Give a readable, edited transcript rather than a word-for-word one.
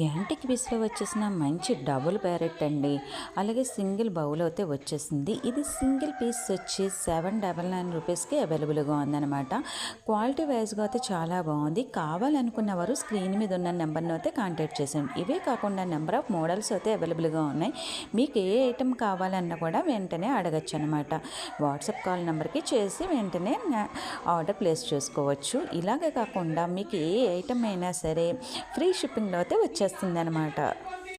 Antique పీస్లో వచ్చేసిన మంచి double parrot అండి. అలాగే సింగిల్ బౌల్ అయితే వచ్చేసింది. ఇది సింగిల్ పీస్ వచ్చి 799 రూపీస్కి అవైలబుల్గా ఉందన్నమాట. క్వాలిటీ వైజ్గా అయితే చాలా బాగుంది. కావాలనుకున్న వారు స్క్రీన్ మీద ఉన్న నెంబర్ను అయితే కాంటాక్ట్ చేసేయండి. ఇవే కాకుండా నెంబర్ ఆఫ్ మోడల్స్ అయితే అవైలబుల్గా ఉన్నాయి. మీకు ఏ ఐటెం కావాలన్నా కూడా వెంటనే అడగచ్చు అనమాట. వాట్సాప్ కాల్ నెంబర్కి చేసి వెంటనే ఆర్డర్ ప్లేస్ చేసుకోవచ్చు. ఇలాగే కాకుండా మీకు ఏ ఐటెం అయినా సరే ఫ్రీ షిప్పింగ్లో అయితే వచ్చేస్తుంది అనమాట.